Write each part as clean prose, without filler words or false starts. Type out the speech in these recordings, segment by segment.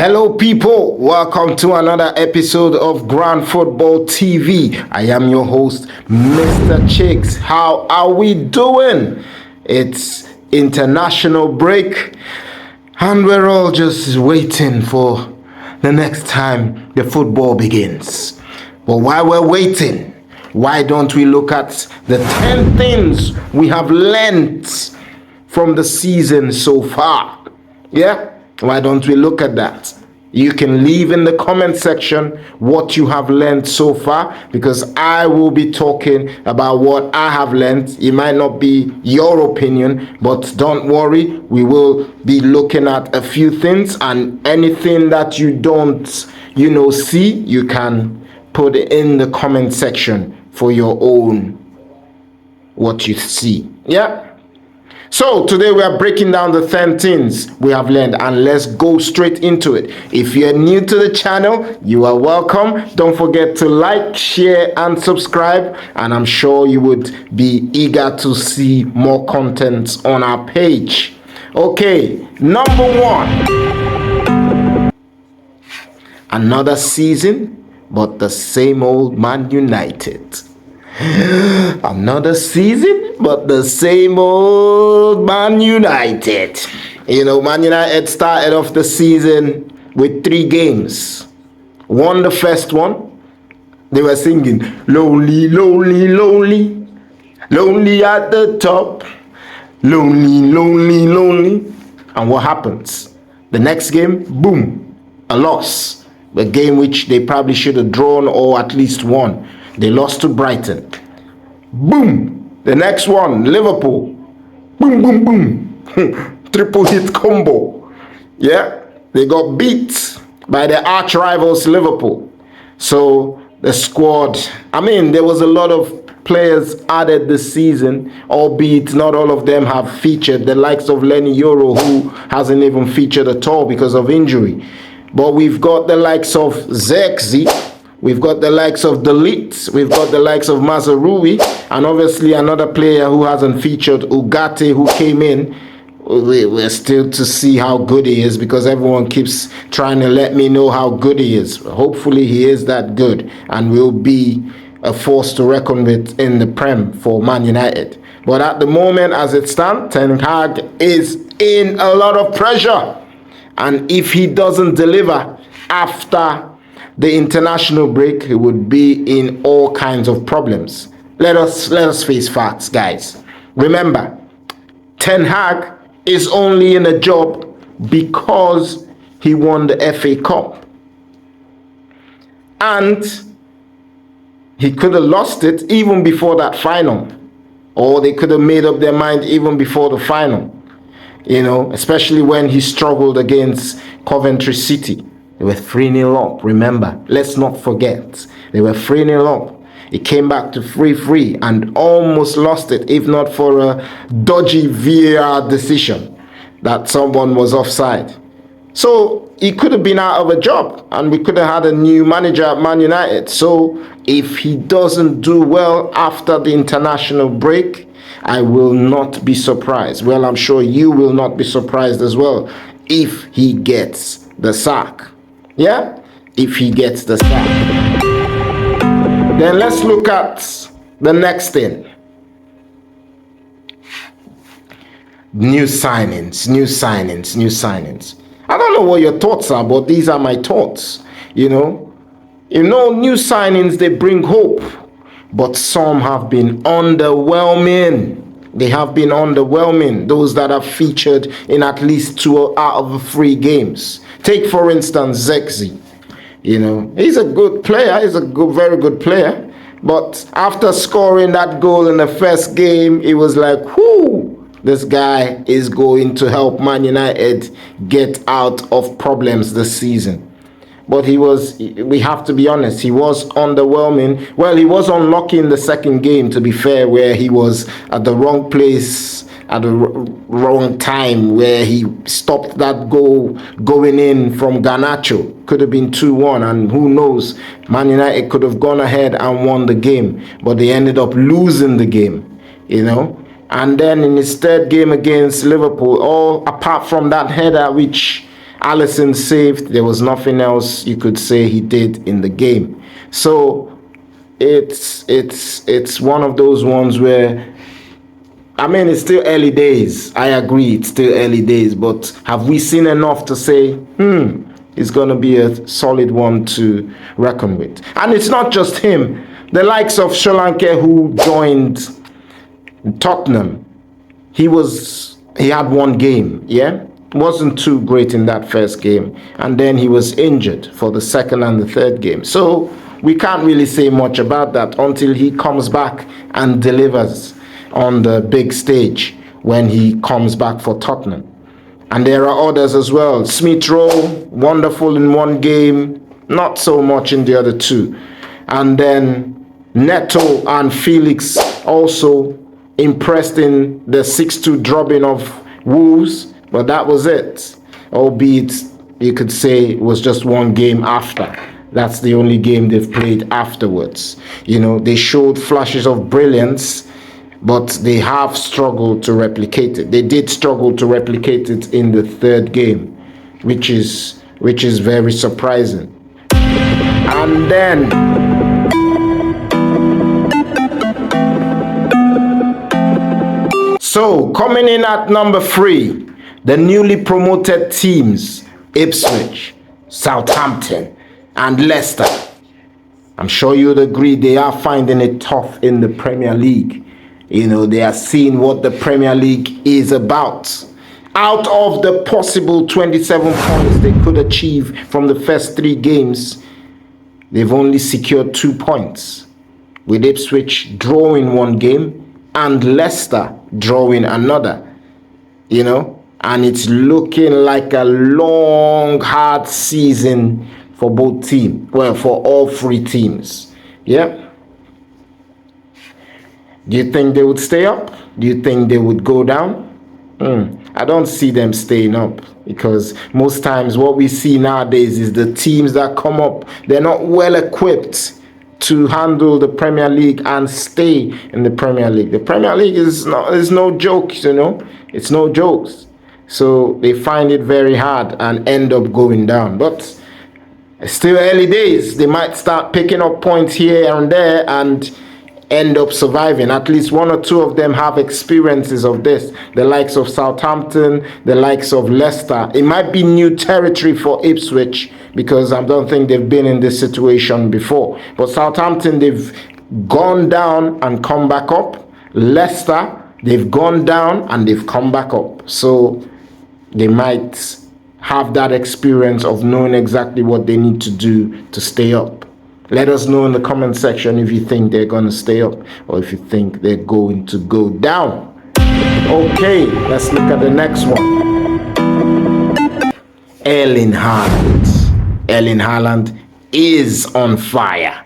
Hello people, welcome to another episode of Grand Football TV. I am your host, Mr. Chicks. How are we doing? It's international break and we're all just waiting for the next time the football begins. But while we're waiting, why don't we look at the 10 things we have learned from the season so far? Yeah? Why don't we look at that? You can leave in the comment section what you have learned so far, because I will be talking about what I have learned. It might not be your opinion, but don't worry, we will be looking at a few things, and anything that you don't, see, you can put it in the comment section for your own what you see. Yeah? So today we are breaking down the 10 things we have learned, and let's go straight into it. If you're new to the channel, you are welcome. Don't forget to like, share and subscribe, and I'm sure you would be eager to see more content on our page. Okay, number 1. Another season, but the same old Man United. Another season, but the same old Man United. Man United started off the season with 3 games. Won the first one. They were singing, lonely, lonely, lonely, lonely at the top, lonely, lonely, lonely. And what happens? The next game, boom, a loss. A game which they probably should have drawn or at least won. They lost to Brighton. Boom! The next one, Liverpool. Boom, boom, boom. Triple hit combo. Yeah? They got beat by their arch rivals, Liverpool. So the squad, there was a lot of players added this season, albeit not all of them have featured. The likes of Lenny Yoro, who hasn't even featured at all because of injury. But we've got the likes of Zexi. We've got the likes of Delete, we've got the likes of Mazarui, and obviously another player who hasn't featured, Ugarte, who came in. We're still to see how good he is, because everyone keeps trying to let me know how good he is. Hopefully he is that good and will be a force to reckon with in the Prem for Man United. But at the moment, as it stands, Ten Hag is in a lot of pressure. And if he doesn't deliver after the international break, he would be in all kinds of problems. Let us face facts, guys. Remember, Ten Hag is only in a job because he won the FA Cup. And he could have lost it even before that final. Or they could have made up their mind even before the final. Especially when he struggled against Coventry City. They were 3-0 up, remember. Let's not forget. They were 3-0 up. It came back to 3-3 and almost lost it, if not for a dodgy VAR decision that someone was offside. So he could have been out of a job and we could have had a new manager at Man United. So if he doesn't do well after the international break, I will not be surprised. Well, I'm sure you will not be surprised as well if he gets the sack. Yeah? If he gets the sack. Then let's look at the next thing. New signings. I don't know what your thoughts are, but these are my thoughts. New signings, they bring hope. But some have been underwhelming. They have been underwhelming. Those that have featured in at least 2 out of the 3 games. Take, for instance, Zexi. He's a good player. He's a very good player. But after scoring that goal in the first game, it was like, whoo, this guy is going to help Man United get out of problems this season. But we have to be honest, he was underwhelming. Well, he was unlucky in the second game, to be fair, where he was at the wrong place at the wrong time, where he stopped that goal going in from Garnacho. Could have been 2-1, and who knows, Man United could have gone ahead and won the game, but they ended up losing the game, And then in his third game against Liverpool, all apart from that header, which Alisson saved. There was nothing else you could say he did in the game. So it's one of those ones where, I mean, it's still early days. I agree, it's still early days, but have we seen enough to say, it's going to be a solid one to reckon with? And it's not just him. The likes of Solanke, who joined Tottenham, he had one game, yeah? Wasn't too great in that first game. And then he was injured for the second and the third game. So we can't really say much about that until he comes back and delivers on the big stage when he comes back for Tottenham. And there are others as well. Smith Rowe, wonderful in one game, not so much in the other two. And then Neto and Felix also impressed in the 6-2 drubbing of Wolves, but that was it. Albeit, you could say it was just one game after. That's the only game they've played afterwards. You know, they showed flashes of brilliance, but they have struggled to replicate it. They did struggle to replicate it in the third game, which is very surprising. And then so coming in at number 3, the newly promoted teams, Ipswich, Southampton, and Leicester. I'm sure you'd agree they are finding it tough in the Premier League. You know, they are seeing what the Premier League is about. Out of the possible 27 points they could achieve from the first 3 games, they've only secured 2 points, with Ipswich drawing 1 game and Leicester drawing another. You know, and it's looking like a long, hard season for both teams. Well, for all 3 teams. Yeah. Do you think they would stay up? Do you think they would go down? I don't see them staying up, because most times what we see nowadays is the teams that come up, they're not well equipped to handle the Premier League and stay in the Premier League. The Premier League is no jokes, you know. It's no jokes. So they find it very hard and end up going down. But it's still early days. They might start picking up points here and there and end up surviving. At least 1 or 2 of them have experiences of this. The likes of Southampton, the likes of Leicester. It might be new territory for Ipswich, because I don't think they've been in this situation before. But Southampton, they've gone down and come back up. Leicester, they've gone down and they've come back up. So they might have that experience of knowing exactly what they need to do to stay up. Let us know in the comment section if you think they're going to stay up or if you think they're going to go down. Okay, let's look at the next one. Erling Haaland. Erling Haaland is on fire.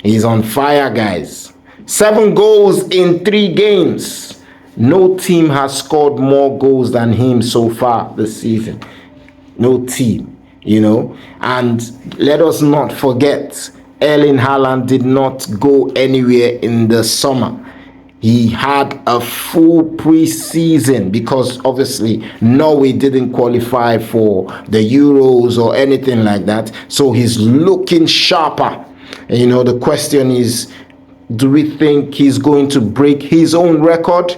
He's on fire, guys. 7 goals in 3 games. No team has scored more goals than him so far this season. No team. You know, and let us not forget, Erling Haaland did not go anywhere in the summer. He had a full preseason because obviously Norway didn't qualify for the Euros or anything like that. So he's looking sharper. You know, the question is, do we think he's going to break his own record,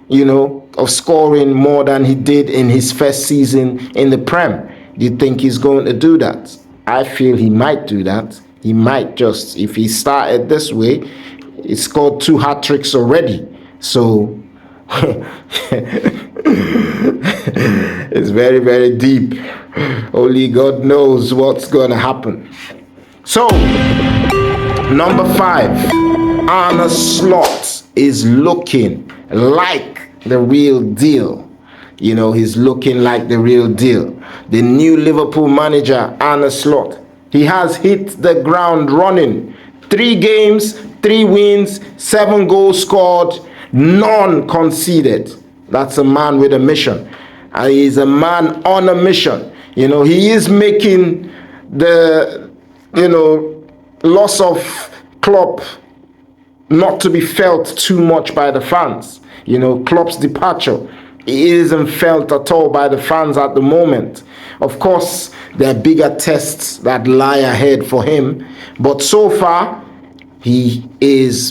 you know, of scoring more than he did in his first season in the Prem? Do you think he's going to do that? I feel he might do that. He might just, if he started this way, he scored 2 hat-tricks already. So it's very, very deep. Only God knows what's going to happen. So, number 5, Arne Slot is looking like the real deal. You know, he's looking like the real deal. The new Liverpool manager, Arne Slot, he has hit the ground running. 3 games, 3 wins, 7 goals scored, none conceded. That's a man with a mission. And he's a man on a mission. You know, he is making the, you know, loss of Klopp not to be felt too much by the fans. You know, Klopp's departure, it isn't felt at all by the fans at the moment. Of course, there are bigger tests that lie ahead for him, but so far, he's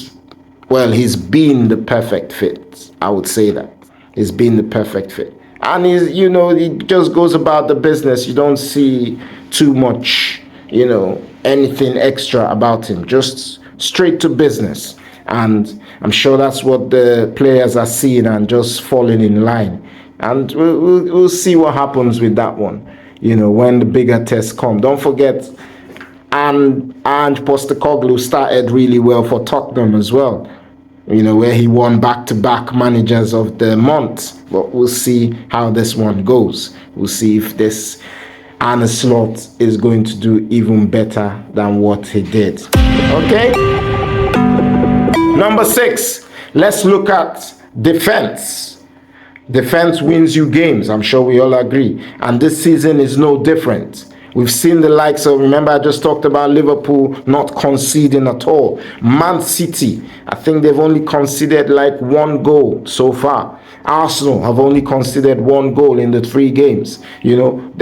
been the perfect fit. I would say that. He's been the perfect fit. And he just goes about the business. You don't see too much, anything extra about him. Just straight to business. And I'm sure that's what the players are seeing and just falling in line. And we'll see what happens with that one, when the bigger tests come. Don't forget, and Postecoglou started really well for Tottenham as well, where he won back-to-back managers of the month. But we'll see how this one goes. We'll see if this Arne Slot is going to do even better than what he did. Okay? Number 6, let's look at defense. Defense wins you games. I'm sure we all agree. And this season is no different. We've seen the likes of, remember I just talked about Liverpool not conceding at all. Man City, I think they've only conceded like 1 goal so far. Arsenal have only conceded 1 goal in the 3 games.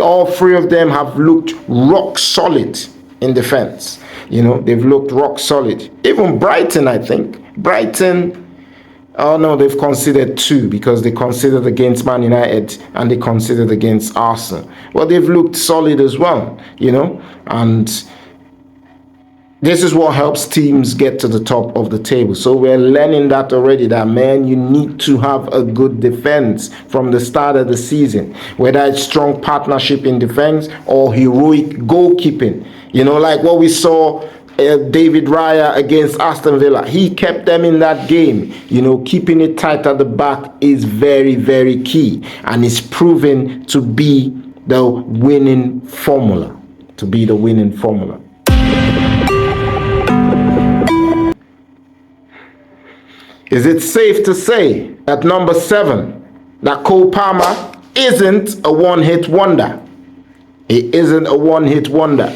All 3 of them have looked rock solid in defense. They've looked rock solid. Even Brighton, I think. Oh no, they've conceded 2 because they conceded against Man United and they conceded against Arsenal. Well, they've looked solid as well, and this is what helps teams get to the top of the table. So we're learning that already, that, man, you need to have a good defense from the start of the season, whether it's strong partnership in defense or heroic goalkeeping. Like what we saw David Raya against Aston Villa. He kept them in that game. Keeping it tight at the back is very, very key. And it's proven to be the winning formula. Is it safe to say that number 7, that Cole Palmer isn't a one-hit wonder? He isn't a one-hit wonder.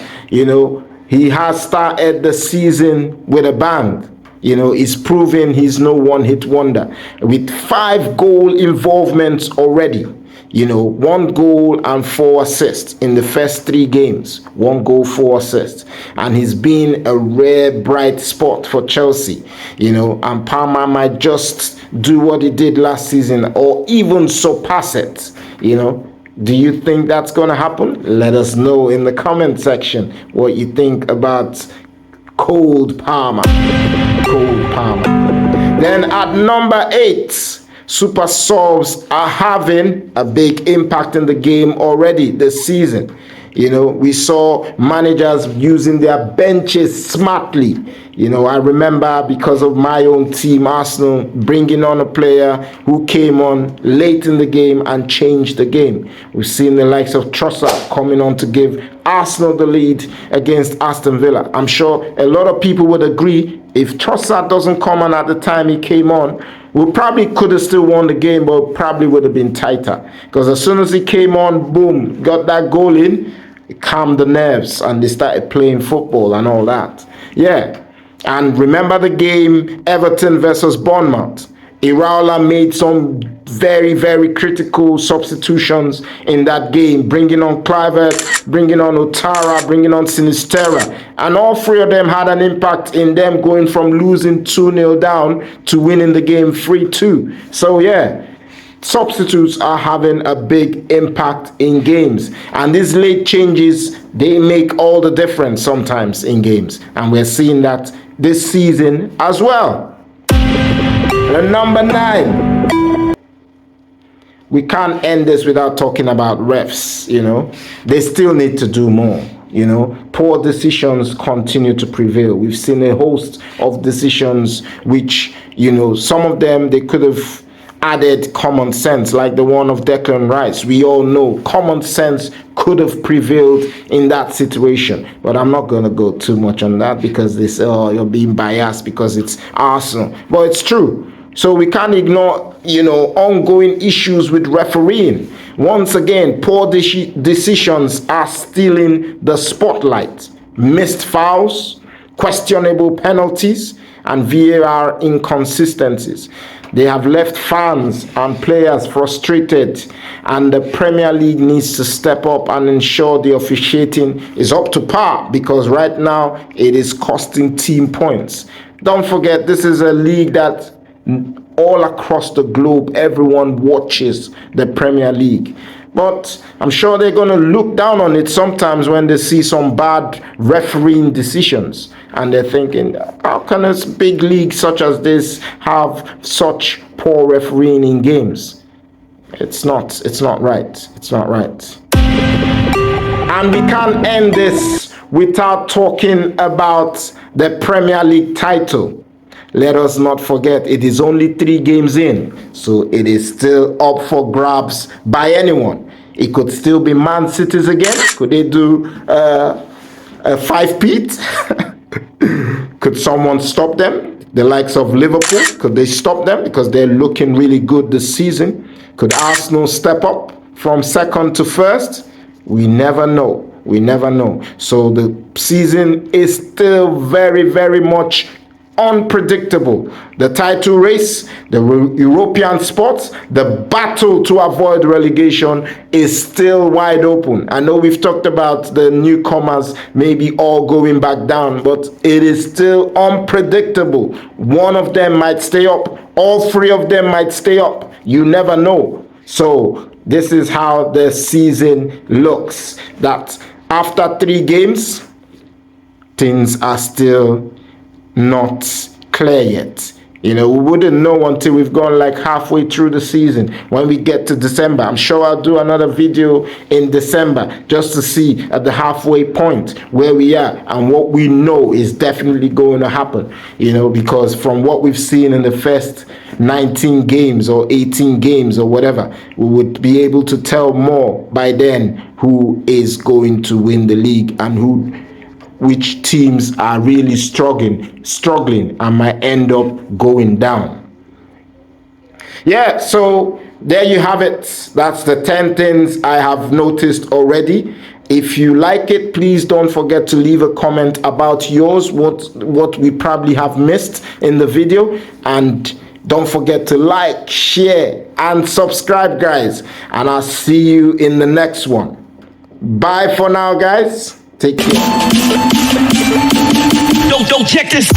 He has started the season with a bang. He's proven he's no one-hit wonder. With 5 goal involvements already. 1 goal and 4 assists in the first 3 games. 1 goal, 4 assists. And he's been a rare bright spot for Chelsea. And Palmer might just do what he did last season or even surpass it. Do you think that's going to happen? Let us know in the comment section what you think about Cole Palmer. Then at number 8, super subs are having a big impact in the game already this season. We saw managers using their benches smartly. I remember, because of my own team, Arsenal, bringing on a player who came on late in the game and changed the game. We've seen the likes of Trossard coming on to give Arsenal the lead against Aston Villa. I'm sure a lot of people would agree, if Trossard doesn't come on at the time he came on, we probably could have still won the game, but probably would have been tighter. Because as soon as he came on, boom, got that goal in, it calmed the nerves and they started playing football and all that. Yeah. And remember the game, Everton versus Bournemouth. Iraola made some very, very critical substitutions in that game, bringing on Kluivert, bringing on Ouattara, bringing on Sinisterra. And all 3 of them had an impact in them going from losing 2-0 down to winning the game 3-2. So yeah, substitutes are having a big impact in games. And these late changes, they make all the difference sometimes in games. And we're seeing that this season as well. And number 9, we can't end this without talking about refs. They still need to do more. Poor decisions continue to prevail. We've seen a host of decisions which, some of them they could have added common sense, like the one of Declan Rice. We all know common sense could have prevailed in that situation, but I'm not going to go too much on that because they say, oh, you're being biased because it's Arsenal. But it's true. So we can't ignore, ongoing issues with refereeing. Once again, poor decisions are stealing the spotlight. Missed fouls, questionable penalties, and VAR inconsistencies. They have left fans and players frustrated, and the Premier League needs to step up and ensure the officiating is up to par, because right now it is costing team points. Don't forget, this is a league that all across the globe, everyone watches the Premier League. But I'm sure they're going to look down on it sometimes when they see some bad refereeing decisions. And they're thinking, how can a big league such as this have such poor refereeing in games? It's not right. It's not right. And we can't end this without talking about the Premier League title. Let us not forget, it is only 3 games in, so it is still up for grabs by anyone. It could still be Man City's again. Could they do a 5-peat? Could someone stop them? The likes of Liverpool, could they stop them because they're looking really good this season? Could Arsenal step up from second to first? We never know. We never know. So the season is still very, very much unpredictable. The title race, the European spots, the battle to avoid relegation is still wide open. I know we've talked about the newcomers maybe all going back down, but it is still unpredictable. One of them might stay up, all 3 of them might stay up. You never know. So this is how the season looks. That after 3 games, things are still not clear yet. You know, we wouldn't know until we've gone like halfway through the season. When we get to December, I'm sure I'll do another video in December just to see at the halfway point where we are and what we know is definitely going to happen. You know, because from what we've seen in the first 19 games or 18 games or whatever, we would be able to tell more by then who is going to win the league and which teams are really struggling and might end up going down. Yeah, so there you have it. That's the 10 things I have noticed already. If you like it, please don't forget to leave a comment about yours, what we probably have missed in the video. And don't forget to like, share, and subscribe, guys. And I'll see you in the next one. Bye for now, guys. Take care. Don't check this.